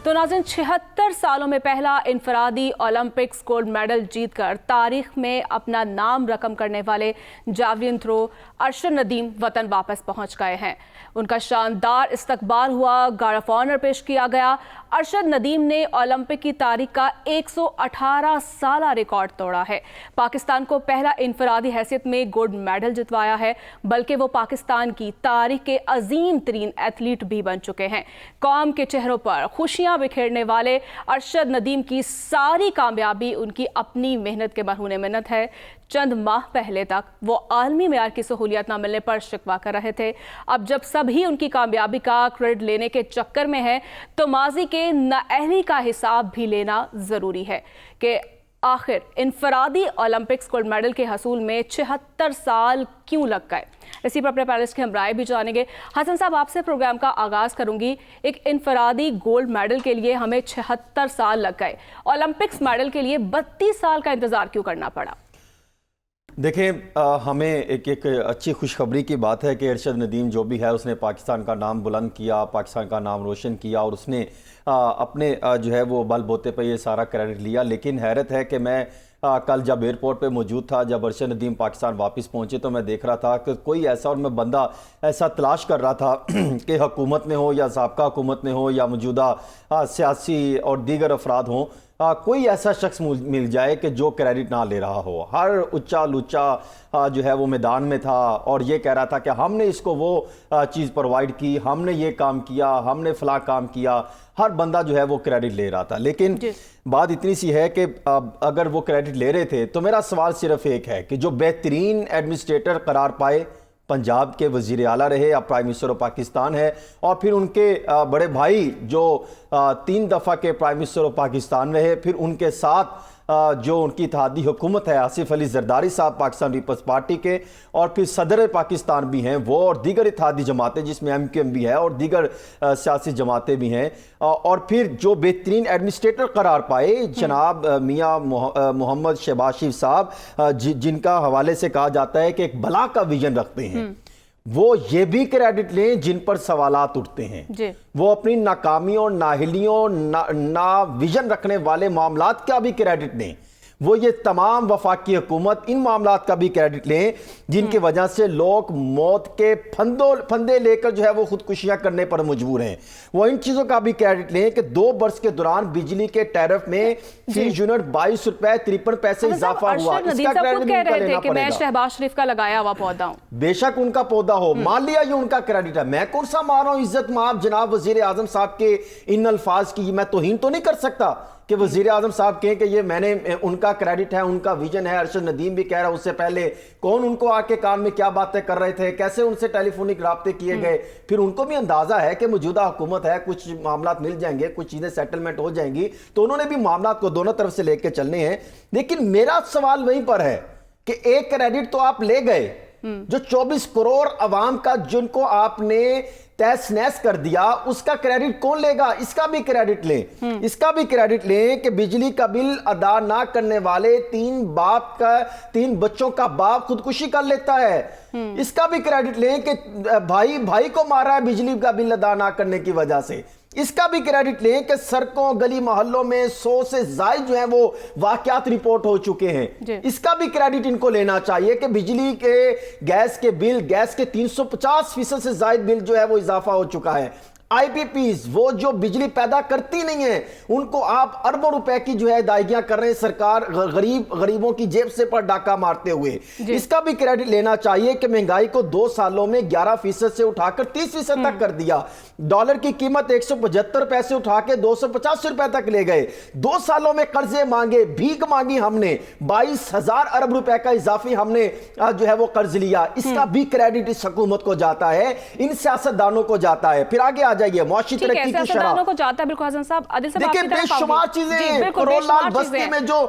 तो नाज़रीन 76 सालों में पहला इनफरादी ओलंपिक्स गोल्ड मेडल जीतकर तारीख में अपना नाम रकम करने वाले जावलिन थ्रो अरशद नदीम वतन वापस पहुंच गए हैं। उनका शानदार इस्तकबाल हुआ, गार्ड ऑफ ऑनर पेश किया गया। अरशद नदीम ने ओलंपिक की तारीख का 118 साला रिकॉर्ड तोड़ा है। पाकिस्तान को पहला इनफरादी हैसियत में गोल्ड मेडल जितवाया है, बल्कि वो पाकिस्तान की तारीख के अजीम तरीन एथलीट भी बन चुके हैं। कौम के चेहरों पर खुशियां बिखेरने वाले अरशद नदीम की सारी कामयाबी उनकी अपनी मेहनत के मरहून मिन्नत है। चंद माह पहले तक वो आलमी मेयार की सहूलियत न मिलने पर शिकवा कर रहे थे। अब जब सभी उनकी कामयाबी का क्रेडिट लेने के चक्कर में है तो माजी के नाअहली का हिसाब भी लेना ज़रूरी है कि आखिर इनफरादी ओलंपिक्स गोल्ड मेडल के हसूल में 76 साल क्यों लग गए। इसी पर अपने पैनलिस्ट की हम राय भी जानेंगे। हसन साहब, आपसे प्रोग्राम का आगाज़ करूंगी। एक इनफरादी गोल्ड मेडल के लिए हमें 76 साल लग गए, ओलंपिक्स मेडल के लिए 32 साल का इंतज़ार क्यों करना पड़ा? देखें, हमें एक अच्छी खुशखबरी की बात है कि अरशद नदीम जो भी है उसने पाकिस्तान का नाम बुलंद किया, पाकिस्तान का नाम रोशन किया और उसने अपने जो है वो बल बोते पे ये सारा क्रेडिट लिया। लेकिन हैरत है कि मैं कल जब एयरपोर्ट पे मौजूद था, जब अरशद नदीम पाकिस्तान वापस पहुंचे, तो मैं देख रहा था कि कोई ऐसा, और मैं बंदा ऐसा तलाश कर रहा था कि हुकूमत में हो या साबका हुकूमत में हो या मौजूदा सियासी और दीगर अफराद हों, कोई ऐसा शख्स मिल जाए कि जो क्रेडिट ना ले रहा हो। हर उच्चा लुच्चा जो है वो मैदान में था और ये कह रहा था कि हमने इसको वो चीज़ प्रोवाइड की, हमने ये काम किया, हमने फला काम किया। हर बंदा जो है वो क्रेडिट ले रहा था। लेकिन बात इतनी सी है कि अगर वो क्रेडिट ले रहे थे तो मेरा सवाल सिर्फ एक है कि जो बेहतरीन एडमिनिस्ट्रेटर करार पाए, पंजाब के वज़ीर आला रहे, अब प्राइम मिनिस्टर ऑफ पाकिस्तान है, और फिर उनके बड़े भाई जो 3 दफ़ा के प्राइम मिनिस्टर ऑफ पाकिस्तान रहे, फिर उनके साथ जो उनकी इत्तेहादी हुकूमत है आसिफ अली जरदारी साहब पाकिस्तान पीपल्स पार्टी के, और फिर सदर पाकिस्तान भी हैं वो, और दीगर इत्तेहादी जमातें जिसमें MQM भी है और दीगर सियासी जमातें भी हैं, और फिर जो बेहतरीन एडमिनिस्ट्रेटर करार पाए जनाब मियाँ मोहम्मद शहबाज शरीफ साहब, जिनका हवाले से कहा जाता है कि एक भला का विजन रखते हैं, वो ये भी क्रेडिट लें जिन पर सवालात उठते हैं। वो अपनी नाकामी और नाहिलियों ना विजन रखने वाले मामलात का भी क्रेडिट लें। वो ये तमाम वफाकी हुकूमत इन मामलात का भी क्रेडिट लें जिनकी वजह से लोग मौत के फंदे लेकर जो है वो खुदकुशियां करने पर मजबूर हैं। वो इन चीज़ों का भी क्रेडिट लें कि 2 बरस के दौरान बिजली के टैरिफ में फी यूनिट 22 रुपए 53 पैसे इजाफा हुआ। इसका क्रेडिट कह रहे थे कि मैं शहबाज शरीफ का लगाया हुआ पौधा हूं। बेशक उनका पौधा हो, मान लिया ये उनका क्रेडिट है। मैं कौन सा मार रहा हूं इज्जत माफ जनाब वजीर आजम साहब के इन अल्फाज की। मैं तौहीन तो नहीं कर सकता कि वज़ीर आज़म साहब कहें कि ये मैंने उनका क्रेडिट है, उनका विजन है। अरशद नदीम भी कह रहा है, उससे पहले कौन उनको आके कान में क्या बातें कर रहे थे, कैसे उनसे टेलीफोनिक राब्ते किए गए। फिर उनको भी अंदाजा है कि मौजूदा हुकूमत है, कुछ मामला मिल जाएंगे, कुछ चीज़ें सेटलमेंट हो जाएंगी, तो उन्होंने भी मामला को दोनों तरफ से लेकर चलने हैं। लेकिन मेरा सवाल वहीं पर है कि एक क्रेडिट तो आप ले गए, जो 24 करोड़ अवाम का जिनको आपने तहस नहस कर दिया, उसका क्रेडिट कौन लेगा? इसका भी क्रेडिट लें। इसका भी क्रेडिट लें कि बिजली का बिल अदा ना करने वाले 3 बच्चों का बाप खुदकुशी कर लेता है। इसका भी क्रेडिट लें कि भाई को मारा है बिजली का बिल अदा ना करने की वजह से। इसका भी क्रेडिट लें कि सड़कों गली मोहल्लों में 100 से ज्यादा जो है वो वाकयात रिपोर्ट हो चुके हैं। इसका भी क्रेडिट इनको लेना चाहिए कि बिजली के गैस के 350% से ज्यादा बिल जो है वो इजाफा हो चुका है। IPPs वो जो बिजली पैदा करती नहीं है, उनको आप अरबों रुपए की जो है अदायगियां कर रहे हैं सरकार, गरीबों की जेब से पर डाका मारते हुए। इसका भी क्रेडिट लेना चाहिए कि महंगाई को 2 सालों में 11% से उठाकर 30% तक कर दिया। डॉलर की कीमत 175 पैसे उठा के 250 रुपए तक ले गए। 2 सालों में कर्जे मांगे, भीख मांगी हमने, 22,000 अरब रुपए का इजाफी हमने जो है वो कर्ज लिया। इसका भी क्रेडिट इस हुकूमत को जाता है, इन सियासतदानों को जाता है। फिर आगे जाइए, मुआशी तरक्की की शरह को जाता है। बिल्कुल हसन साहब, देखिए बेशुमार चीजें, करोड़ लाख बस्ती में जो